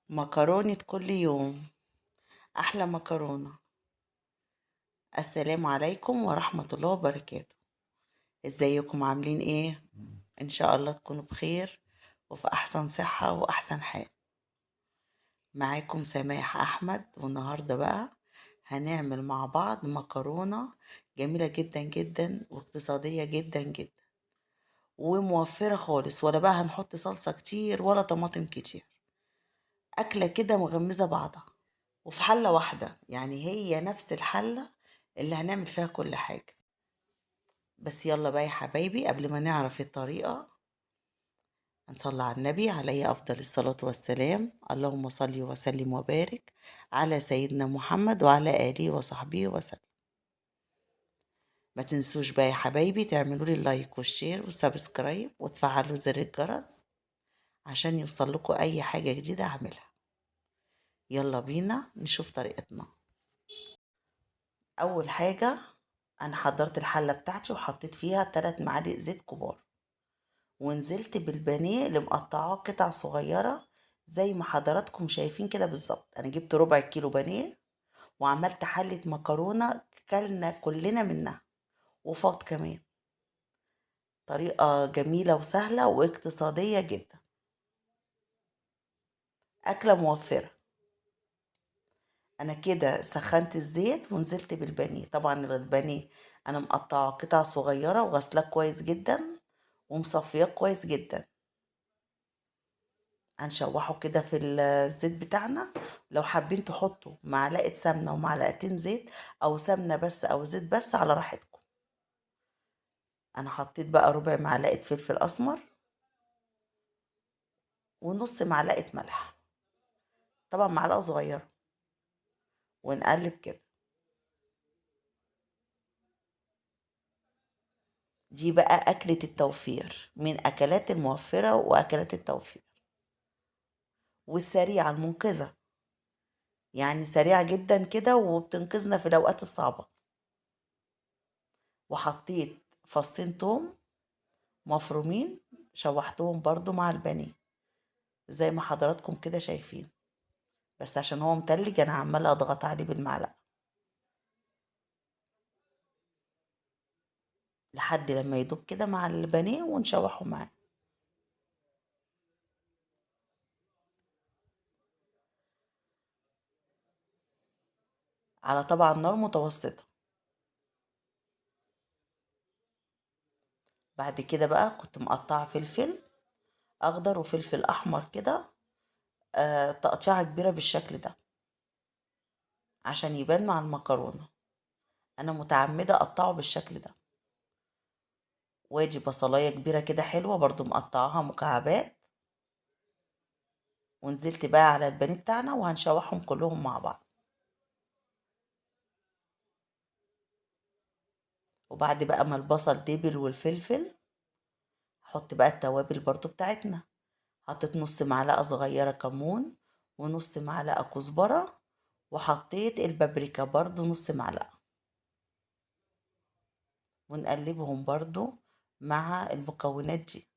مكرونة كل يوم. أحلى مكرونة. السلام عليكم ورحمة الله وبركاته. ازيكم عاملين ايه؟ ان شاء الله تكونوا بخير وفي احسن صحة واحسن حال. معاكم سماح احمد، والنهاردة بقى هنعمل مع بعض مكرونة جميلة جدا جدا واقتصادية جدا جدا وموفرة خالص، ولا بقى هنحط صلصة كتير ولا طماطم كتير. أكلة كده مغمزة بعضها وفي حلة واحدة، يعني هي نفس الحلة اللي هنعمل فيها كل حاجة. بس يلا بقى يا حبايبي، قبل ما نعرف الطريقة هنصلي على النبي عليه أفضل الصلاة والسلام. اللهم صل وسلم وبارك على سيدنا محمد وعلى آله وصحبه وسلم. ما تنسوش بقى يا حبايبي تعملوا لي اللايك والشير والسبسكرايب وتفعلوا زر الجرس عشان يوصل لكم أي حاجة جديدة أعملها. يلا بينا نشوف طريقتنا. أول حاجة، أنا حضرت الحلة بتاعتي وحطيت فيها 3 معالق زيت كبار، ونزلت بالبانيه اللي مقطعاه قطع صغيرة زي ما حضراتكم شايفين كده بالظبط. أنا جبت ربع كيلو بانيه وعملت حلة مكرونة كلنا كلنا منها وفاض كمان. طريقة جميلة وسهلة واقتصادية جدا، أكلة موفرة. أنا كده سخنت الزيت ونزلت بالبانيه. طبعا البانيه أنا مقطعاه قطع صغيرة وغسلاه كويس جدا ومصفياه كويس جدا. هنشوحه كده في الزيت بتاعنا. لو حابين تحطوا معلقة سمنة ومعلقتين زيت، أو سمنة بس أو زيت بس، على راحتكم. أنا حطيت بقى ربع معلقة فلفل أسمر ونص معلقة ملح، طبعا معلقة صغيرة، ونقلب كده. دي بقى أكلة التوفير، من أكلات الموفرة وأكلات التوفير والسريعة المنقذة، يعني سريعة جدا كده وبتنقذنا في الأوقات الصعبة. وحطيت فصين توم مفرومين، شوحتهم برضو مع البانيه زي ما حضراتكم كده شايفين، بس عشان هو متلج انا عمالة اضغط عليه بالمعلقة لحد لما يدوب كده مع البانيه ونشوحه معاه. على طبعا نار متوسطة. بعد كده بقى كنت مقطعة فلفل اخضر وفلفل احمر كده، تقطيعة كبيرة بالشكل ده عشان يبان مع المكرونة. انا متعمدة اقطعه بالشكل ده. وادي بصلاية كبيرة كده حلوة برضو مقطعاها مكعبات، ونزلت بقى على البانيه بتاعنا وهنشوحهم كلهم مع بعض. وبعد بقى ما البصل دبل والفلفل، حط بقى التوابل برضو بتاعتنا. حطيت نص معلقة صغيرة كمون ونص معلقة كزبرة، وحطيت البابريكا برضو نص معلقة، ونقلبهم برضو مع المكونات دي.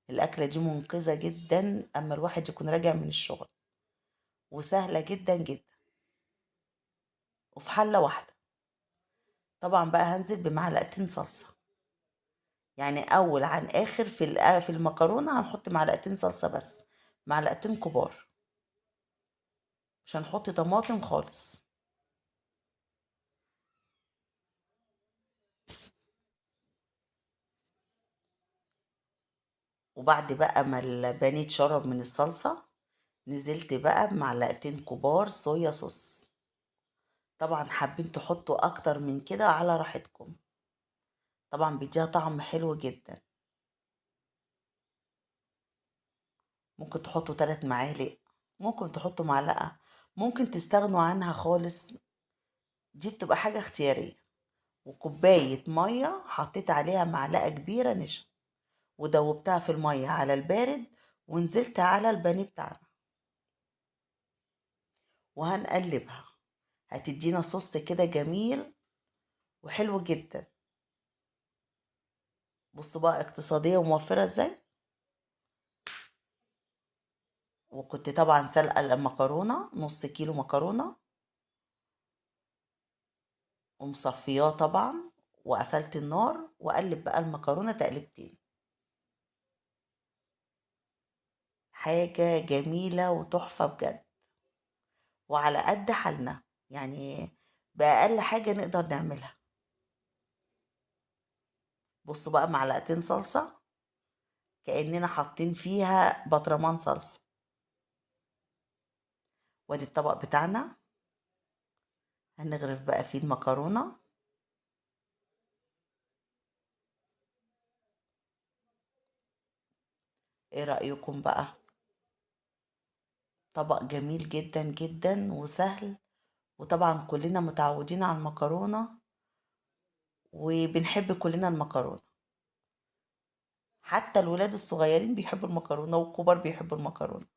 الأكلة دي منقذة جدا أما الواحد يكون راجع من الشغل، وسهلة جدا جدا وفي حلة واحدة. طبعا بقى هنزل بمعلقتين صلصة، يعني أول عن آخر في المكرونة هنحط معلقتين صلصة بس، معلقتين كبار، مش هنحط طماطم خالص. وبعد بقى ما البانيه اتشرب من الصلصة، نزلت بقى بمعلقتين كبار صويا صوص. طبعا حابين تحطوا اكتر من كده على راحتكم، طبعا بيديها طعم حلو جدا. ممكن تحطوا 3 معالق، ممكن تحطوا معلقة، ممكن تستغنوا عنها خالص، دي بتبقى حاجة اختيارية. وكوباية مية حطيت عليها معلقة كبيرة نشا، ودوبتها في المية على البارد، ونزلت على البانيه بتاعنا وهنقلبها. هتدينا صوص كده جميل وحلو جدا. بصوا بقى اقتصادية وموفرة ازاي. وكنت طبعا سلقة المكرونة، نص كيلو مكرونة، ومصفياه طبعا، وقفلت النار وأقلب بقى المكرونة تقلبتين. حاجة جميلة وتحفة بجد، وعلى قد حالنا، يعني بأقل حاجة نقدر نعملها. بصوا بقى، معلقتين صلصة كأننا حاطين فيها بطرمان صلصة. وادي الطبق بتاعنا، هنغرف بقى فيه المكرونة. ايه رأيكم بقى؟ طبق جميل جدا جدا وسهل، وطبعا كلنا متعودين على المكرونة وبنحب كلنا المكرونة. حتى الولاد الصغيرين بيحبوا المكرونة والكبار بيحبوا المكرونة.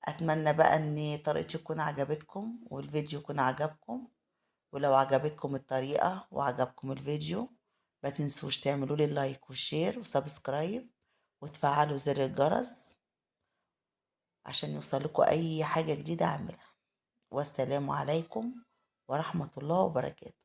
أتمنى بقى إن طريقتي تكون عجبتكم والفيديو يكون عجبكم. ولو عجبتكم الطريقة وعجبكم الفيديو، ما تنسوش تعملوا لي لايك وشير وسبسكرايب وتفعلوا زر الجرس عشان يوصلكوا أي حاجة جديدة أعملها. والسلام عليكم ورحمة الله وبركاته.